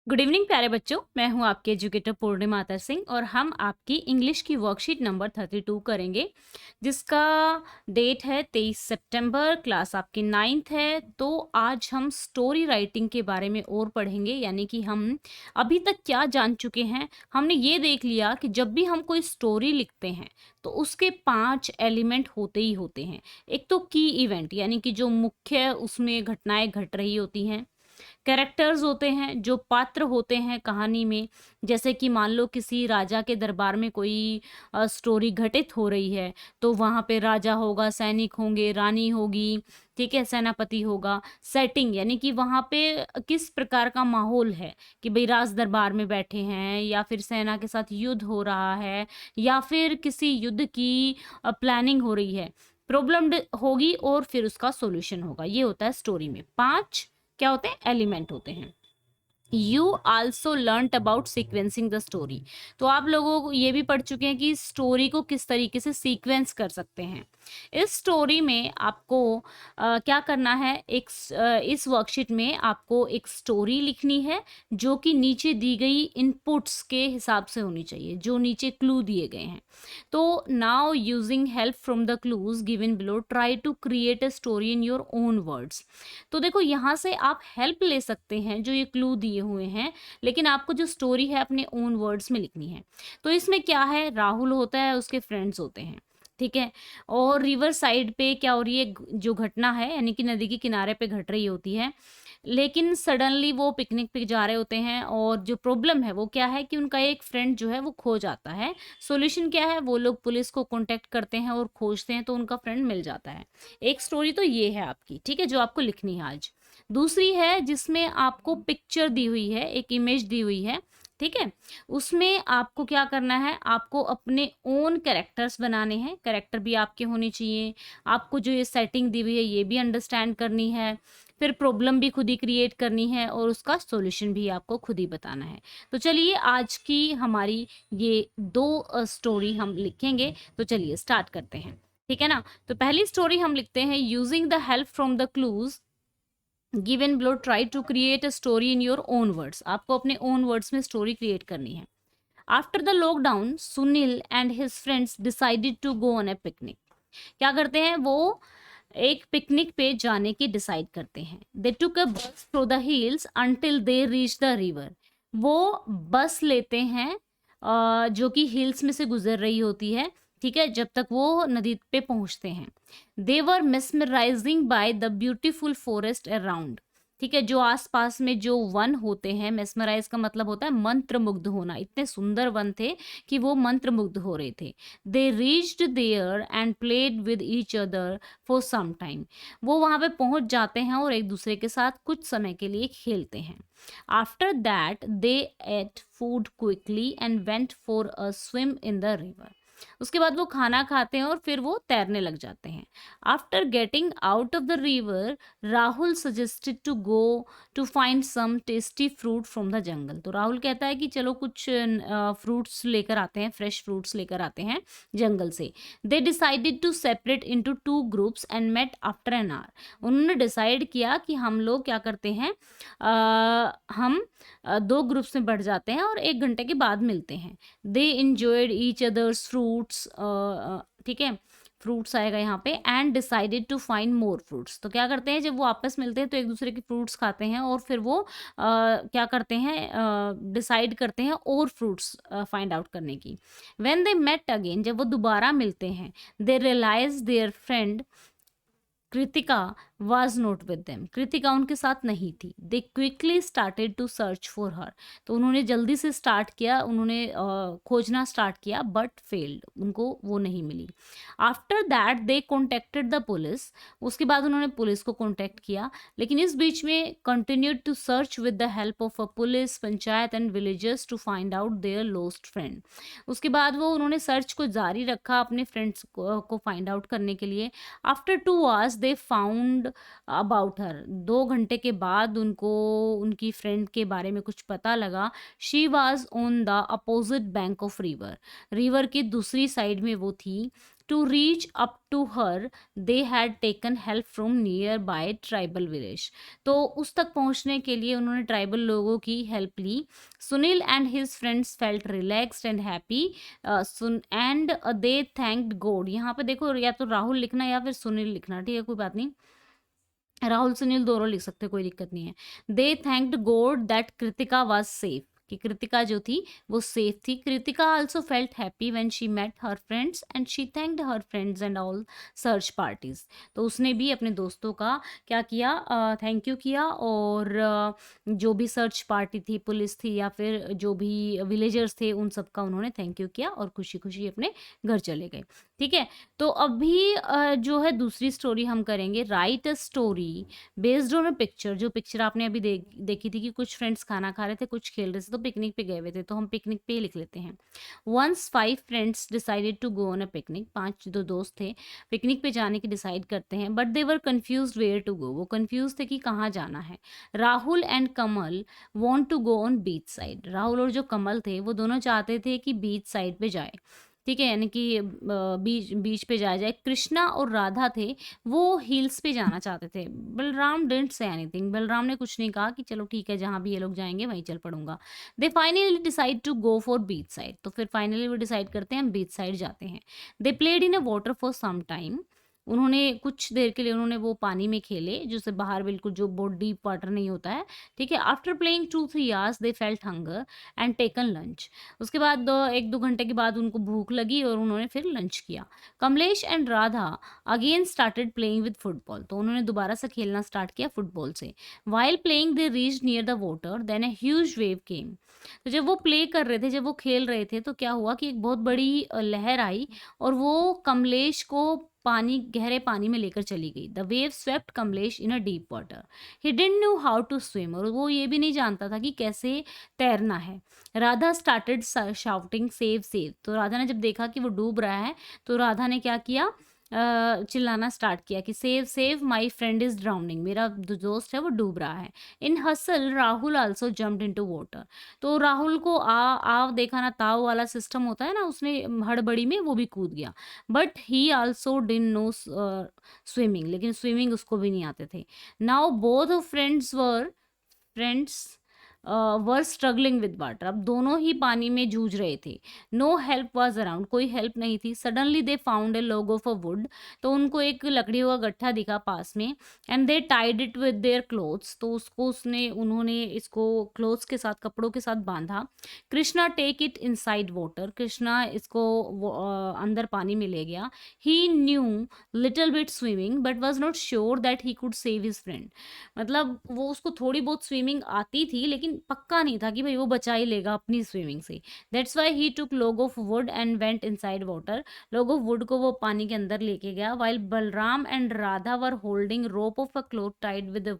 Good evening प्यारे बच्चों। मैं हूं आपके एजुकेटर पूर्णिमा आतर सिंह और हम आपकी इंग्लिश की वर्कशीट नंबर 32 करेंगे, जिसका डेट है 23 सितंबर। क्लास आपकी 9th है। तो आज हम स्टोरी राइटिंग के बारे में और पढ़ेंगे, यानी कि हम अभी तक क्या जान चुके हैं। हमने ये देख लिया कि जब भी हम कोई स्टोरी लिखते हैं तो उसके 5 एलिमेंट होते ही होते हैं। एक तो की इवेंट, यानी कि जो मुख्य उसमें घटनाएं घट रही होती हैं। कैरेक्टर्स होते हैं, जो पात्र होते हैं कहानी में, जैसे कि मान लो किसी राजा के दरबार में कोई स्टोरी घटित हो रही है, तो वहाँ पे राजा होगा, सैनिक होंगे, रानी होगी, ठीक है, सेनापति होगा। सेटिंग यानी कि वहाँ पे किस प्रकार का माहौल है, कि भाई राज दरबार में बैठे हैं या फिर सेना के साथ युद्ध हो रहा है या फिर किसी युद्ध की प्लानिंग हो रही है। प्रॉब्लम होगी और फिर उसका सॉल्यूशन होगा। ये होता है स्टोरी में। 5 क्या होते हैं? एलिमेंट होते हैं। You also learn about sequencing the story. तो आप लोगों को ये भी पढ़ चुके हैं कि स्टोरी को किस तरीके से सीक्वेंस कर सकते हैं। इस स्टोरी में आपको क्या करना है, इस वर्कशीट में आपको एक स्टोरी लिखनी है, जो कि नीचे दी गई इनपुट्स के हिसाब से होनी चाहिए, जो नीचे क्लू दिए गए हैं। तो now using help from the clues given below try to create a story in your own words. तो देखो, यहाँ से आप हेल्प ले सकते हैं जो ये क्लू दिए हुए हैं, लेकिन आपको जो स्टोरी है अपने ओन वर्ड्स में लिखनी है। तो इसमें क्या है, राहुल होता है, उसके फ्रेंड्स होते हैं, ठीक है। और रिवर साइड पे क्या हो रही है, जो घटना है यानी कि नदी के किनारे पे घट रही होती है, लेकिन सडनली वो पिकनिक पे जा रहे होते हैं और जो प्रॉब्लम है वो क्या है कि उनका एक फ्रेंड जो है वो खो जाता है। सॉल्यूशन क्या है, वो लोग पुलिस को कांटेक्ट करते हैं और खोजते हैं, तो उनका फ्रेंड मिल जाता है। एक स्टोरी तो ये है आपकी, ठीक है, जो आपको लिखनी है आज। दूसरी है जिसमें आपको पिक्चर दी हुई है, एक इमेज दी हुई है, ठीक है। उसमें आपको क्या करना है, आपको अपने ओन कैरेक्टर्स बनाने हैं। कैरेक्टर भी आपके होने चाहिए। आपको जो ये सेटिंग दी हुई है ये भी अंडरस्टैंड करनी है। फिर प्रॉब्लम भी खुद ही क्रिएट करनी है और उसका सॉल्यूशन भी आपको खुद ही बताना है। तो चलिए, आज की हमारी ये 2 स्टोरी हम लिखेंगे। तो चलिए स्टार्ट करते हैं, ठीक है ना। तो पहली स्टोरी हम लिखते हैं, using the help from the clues given below try to create a story in your own words. आपको अपने ओन वर्ड्स में स्टोरी क्रिएट करनी है। After the lockdown Sunil and his friends decided to go on a picnic. क्या करते हैं वो, एक पिकनिक पे जाने की डिसाइड करते हैं। दे टुक अ बस through the hills until they reach the river. वो बस लेते हैं जो कि हिल्स में से गुजर रही होती है, ठीक है, जब तक वो नदी पे पहुंचते हैं। दे वर mesmerizing by the beautiful forest around. ठीक है, जो आसपास में जो वन होते हैं, मेस्मराइज का मतलब होता है मंत्र मुग्ध होना। इतने सुंदर वन थे कि वो मंत्र मुग्ध हो रहे थे। They reached there and played with each other for some time. वो वहां पे पहुंच जाते हैं और एक दूसरे के साथ कुछ समय के लिए खेलते हैं। After that they ate food quickly and went for a swim in the river. उसके बाद वो खाना खाते हैं और फिर वो तैरने लग जाते हैं। After getting out of the river Rahul suggested to go to find some tasty fruit from the jungle. तो राहुल कहता है कि चलो कुछ फ्रूट्स लेकर आते हैं, फ्रेश फ्रूट्स लेकर आते हैं जंगल से। They decided to separate into 2 groups and met after an hour. उन्होंने डिसाइड किया कि हम लोग क्या करते हैं, हम 2 ग्रुप्स में बढ़ जाते हैं और 1 घंटे के बाद मिलते हैं। They enjoyed each other's fruits, ठीक है, फ्रूट्स आएगा यहाँ पे, and decided to find more fruits. तो क्या करते हैं, जब वो आपस मिलते हैं तो एक दूसरे के फ्रूट्स खाते हैं और फिर वो क्या करते हैं, डिसाइड करते हैं और फ्रूट्स फाइंड आउट करने की। व्हेन दे मेट अगेन, जब वो दोबारा मिलते हैं, they realise their friend Kritika was not with them. Kritika उनके साथ नहीं थी। They quickly started to search for her. तो उन्होंने जल्दी से स्टार्ट किया, उन्होंने खोजना स्टार्ट किया, बट फेल्ड, उनको वो नहीं मिली। After that they contacted the police. उसके बाद उन्होंने पुलिस को कॉन्टेक्ट किया, लेकिन इस बीच में continued to search with the help of a police, panchayat and villagers to find out their lost friend. उसके बाद वो उन्होंने सर्च को जारी रखा अपने फ्रेंड्स को फाइंड आउट करने के लिए। After 2 hours they found out about her. 2 घंटे के बाद उनको उनकी फ्रेंड के बारे में कुछ पता लगा। She was on the opposite bank of river. River की दूसरी साइड में वो थी। To reach up to her they had taken help from near tribal village. तो उस तक पहुंचने के लिए उन्होंने ट्राइबल लोगों की हेल्प ली। Sunil and his friends felt relaxed and happy soon and they thanked God. यहाँ पे देखो या तो राहुल लिखना या फिर सुनील लिखना, ठीक है, कोई बात नहीं, राहुल सुनील दोनों लिख सकते, कोई दिक्कत नहीं है। They thanked God that Kritika was safe, कि कृतिका जो थी वो सेफ थी। Kritika also felt happy when she met her friends and she thanked her friends and all search parties. तो उसने भी अपने दोस्तों का क्या किया, थैंक यू किया, और जो भी सर्च पार्टी थी, पुलिस थी या फिर जो भी विलेजर्स थे, उन सबका उन्होंने थैंक यू किया और खुशी खुशी अपने घर चले गए। ठीक है, तो अभी जो है दूसरी स्टोरी हम करेंगे, right a story based on a picture. जो पिक्चर आपने अभी देखी थी कि कुछ फ्रेंड्स खाना खा रहे थे, कुछ खेल रहे थे, तो पिकनिक पे गए हुए थे, तो हम पिकनिक पे ही लिख लेते हैं। Once 5 friends decided to go on a picnic. 5 जो दोस्त थे पिकनिक पे जाने की डिसाइड करते हैं, but they were confused where to go. वो कंफ्यूज थे कि कहाँ जाना है। Rahul and Kamal want to go on beach side. राहुल और जो कमल थे वो दोनों चाहते थे कि बीच साइड पे जाए, ठीक है, यानी कि बीच बीच पे जाया जाए। कृष्णा और राधा थे, वो हिल्स पे जाना चाहते थे। Balram didn't say anything. Balram ने कुछ नहीं कहा कि चलो ठीक है, जहाँ भी ये लोग जाएंगे वहीं चल पड़ूंगा। They finally decide to go for beach side. तो फिर फाइनली वो डिसाइड करते हैं हम बीच साइड जाते हैं। They played in a water for some time. उन्होंने कुछ देर के लिए उन्होंने वो पानी में खेले, जिससे बाहर बिल्कुल जो बहुत डीप वाटर नहीं होता है, ठीक है। After playing 2-3 hours they felt hunger and taken lunch. उसके बाद 1-2 घंटे के बाद उनको भूख लगी और उन्होंने फिर लंच किया। Kamlesh and Radha again started playing with football. तो उन्होंने दोबारा से खेलना स्टार्ट किया फुटबॉल से। While playing they reach near the water then a huge wave came. तो जब वो प्ले कर रहे थे, जब वो खेल रहे थे, तो क्या हुआ कि एक बहुत बड़ी लहर आई और वो कमलेश को पानी, गहरे पानी में लेकर चली गई। The wave swept Kamlesh in a deep water. He didn't know how to swim. और वो ये भी नहीं जानता था कि कैसे तैरना है। Radha started shouting save save. तो राधा ने जब देखा कि वो डूब रहा है, तो राधा ने क्या किया, चिल्लाना स्टार्ट किया कि save save my friend is drowning. मेरा जो दोस्त है वो डूब रहा है। In hustle Rahul also jumped into water. तो राहुल को आव देखा ना ताव वाला सिस्टम होता है ना, उसने हड़बड़ी में वो भी कूद गया। But he also didn't know swimming. लेकिन स्विमिंग उसको भी नहीं आते थे। Now both friends were struggling with water. अब दोनों ही पानी में जूझ रहे थे। No help was around. कोई हेल्प नहीं थी। Suddenly they found a log of a wood. तो उनको एक लकड़ियों का गट्ठा दिखा पास में। And they tied it with their clothes. तो उन्होंने इसको क्लोथ्स के साथ, कपड़ों के साथ बांधा। Krishna take it inside water. Krishna इसको अंदर पानी में ले गया। He knew little bit swimming but was not sure that he could save his friend. मतलब वो उसको थोड़ी बहुत स्विमिंग आती थी, लेकिन पक्का नहीं था कि भाई वो बचा ही लेगा अपनी स्विमिंग से। That's why he took log of would and went inside water. Log of would को वो पानी के अंदर लेके गया। While Balram and Radha were holding rope of a cloth tied with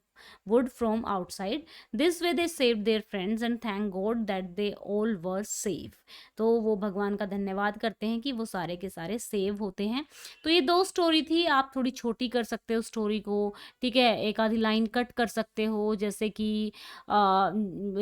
wood from outside. This way they saved their friends and thank God that they all were safe. तो वो भगवान का धन्यवाद करते हैं कि वो सारे के सारे सेव होते हैं। तो ये 2 स्टोरी थी। आप थोड़ी छोटी कर सकते हो स्टोरी को, ठीक है, एक आधी लाइन कट कर सकते हो, जैसे कि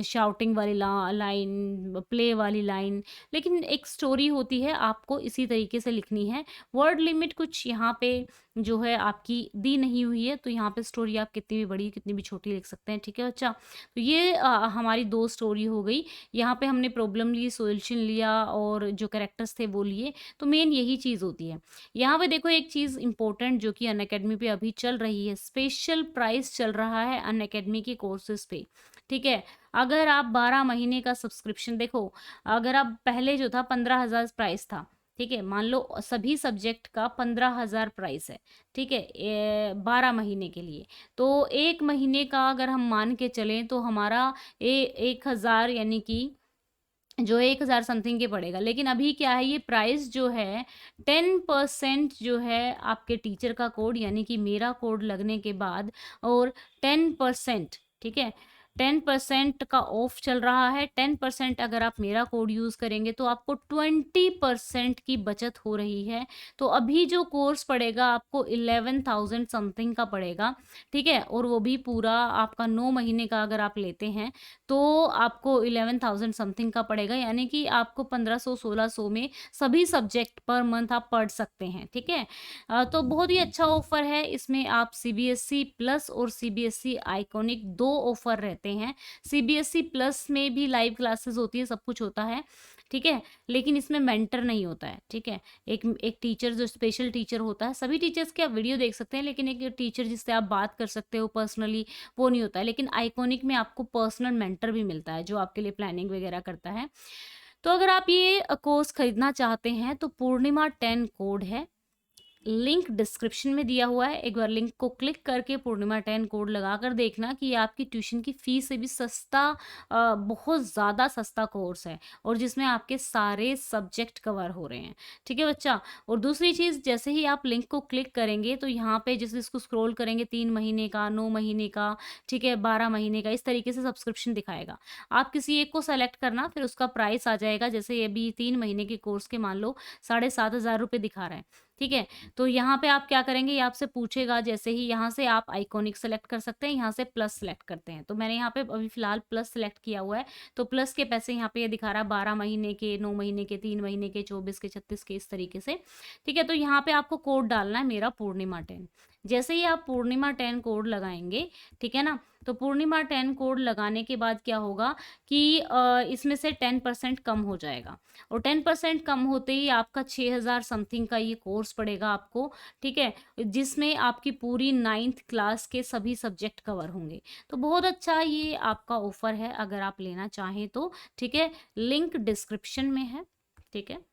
शाउटिंग वाली लाइन, प्ले वाली लाइन। लेकिन एक स्टोरी होती है, आपको इसी तरीके से लिखनी है। वर्ड लिमिट कुछ यहाँ पे जो है आपकी दी नहीं हुई है, तो यहाँ पे स्टोरी आप कितनी भी बड़ी कितनी भी छोटी लिख सकते हैं, ठीक है बच्चा। तो ये हमारी 2 स्टोरी हो गई। यहाँ पे हमने प्रॉब्लम ली, सॉल्यूशन लिया और जो कैरेक्टर्स थे वो लिए। तो मेन यही चीज़ होती है। यहाँ पे देखो एक चीज़ इंपॉर्टेंट जो कि अनअकैडमी पे अभी चल रही है, स्पेशल प्राइस चल रहा है अनअकैडमी के कोर्सेज पे, ठीक है। अगर आप 12 महीने का सब्सक्रिप्शन, देखो अगर आप पहले जो था 15,000 प्राइस था, ठीक है, मान लो सभी सब्जेक्ट का 15,000 प्राइस है, ठीक है, 12 महीने के लिए। तो 1 महीने का अगर हम मान के चलें तो हमारा 1,000 यानी कि जो 1,000 समथिंग के पड़ेगा। लेकिन अभी क्या है, ये प्राइस जो है 10% जो है आपके टीचर का कोड यानी कि मेरा कोड लगने के बाद, और 10%, ठीक है, 10% का ऑफ चल रहा है। 10% अगर आप मेरा कोड यूज़ करेंगे तो आपको 20% की बचत हो रही है। तो अभी जो कोर्स पड़ेगा आपको 11,000 समथिंग का पड़ेगा, ठीक है? और वो भी पूरा आपका 9 महीने का अगर आप लेते हैं तो आपको 11,000 समथिंग का पड़ेगा, यानी कि आपको 1500-1600 में सभी सब्जेक्ट पर मंथ आप पढ़ सकते हैं, ठीक है? तो बहुत ही अच्छा ऑफ़र है, इसमें आप सीबीएसई प्लस और सीबीएसई आइकॉनिक 2 ऑफ़र रहते हैं। सीबीएसई प्लस में भी लाइव क्लासेस होती है, सब कुछ होता है, ठीक है? लेकिन इसमें मेंटर नहीं होता है, ठीक है? एक एक टीचर जो स्पेशल टीचर होता है, सभी टीचर्स की आप वीडियो देख सकते हैं, लेकिन एक टीचर जिससे आप बात कर सकते हो पर्सनली, वो नहीं होता है। लेकिन आइकॉनिक में आपको पर्सनल मेंटर भी मिलता है, जो आपके लिए प्लानिंग वगैरह करता है। तो अगर आप ये कोर्स खरीदना चाहते हैं तो पूर्णिमा 10 कोड है, लिंक डिस्क्रिप्शन में दिया हुआ है। एक बार लिंक को क्लिक करके पूर्णिमा 10 कोड लगाकर देखना कि ये आपकी ट्यूशन की फीस से भी सस्ता, बहुत ज़्यादा सस्ता कोर्स है और जिसमें आपके सारे सब्जेक्ट कवर हो रहे हैं, ठीक है बच्चा? और दूसरी चीज़, जैसे ही आप लिंक को क्लिक करेंगे तो यहाँ पे जैसे इसको स्क्रॉल करेंगे 3 महीने का, 9 महीने का, ठीक है, 12 महीने का, इस तरीके से सब्सक्रिप्शन दिखाएगा। आप किसी एक को सेलेक्ट करना, फिर उसका प्राइस आ जाएगा। जैसे ये अभी 3 महीने के कोर्स के मान लो 7,500 रुपए दिखा रहा है, ठीक है? तो यहाँ पे आप क्या करेंगे, ये आपसे पूछेगा, जैसे ही यहाँ से आप आइकॉनिक सेलेक्ट कर सकते हैं, यहाँ से प्लस सेलेक्ट करते हैं। तो मैंने यहाँ पे अभी फ़िलहाल प्लस सेलेक्ट किया हुआ है, तो प्लस के पैसे यहाँ पे ये दिखा रहा है 12 महीने के, 9 महीने के, 3 महीने के, 24 के, 36 के, इस तरीके से, ठीक है? तो यहाँ पे आपको कोड डालना है मेरा पूर्णिमा 10। जैसे ही आप पूर्णिमा 10 कोड लगाएँगे, ठीक है ना? तो पूर्णिमा 10 कोड लगाने के बाद क्या होगा कि इसमें से 10% कम हो जाएगा और 10% कम होते ही आपका 6,000 समथिंग का ये कोर्स पड़ेगा आपको, ठीक है? जिसमें आपकी पूरी 9th क्लास के सभी सब्जेक्ट कवर होंगे। तो बहुत अच्छा ये आपका ऑफ़र है, अगर आप लेना चाहें तो, ठीक है? लिंक डिस्क्रिप्शन में है, ठीक है?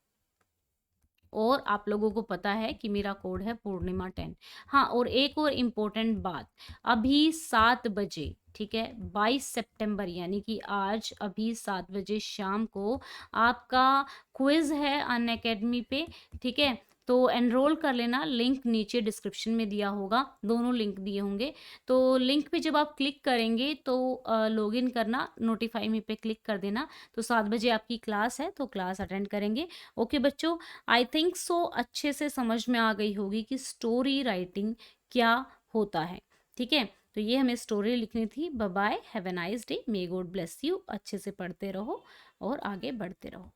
और आप लोगों को पता है कि मेरा कोड है पूर्णिमा 10। हाँ, और एक और इम्पोर्टेंट बात, अभी 7 बजे, ठीक है, 22 सितंबर यानी कि आज अभी 7 बजे शाम को आपका क्विज़ है अनअकैडमी पे, ठीक है? तो एनरोल कर लेना, लिंक नीचे डिस्क्रिप्शन में दिया होगा, दोनों लिंक दिए होंगे। तो लिंक पे जब आप क्लिक करेंगे तो लॉगिन करना, नोटिफाई मी पे क्लिक कर देना। तो 7 बजे आपकी क्लास है, तो क्लास अटेंड करेंगे। ओके बच्चों, आई थिंक सो अच्छे से समझ में आ गई होगी कि स्टोरी राइटिंग क्या होता है, ठीक है? तो ये हमें स्टोरी लिखनी थी। Bye bye, have a nice day, may God bless you. अच्छे से पढ़ते रहो और आगे बढ़ते रहो।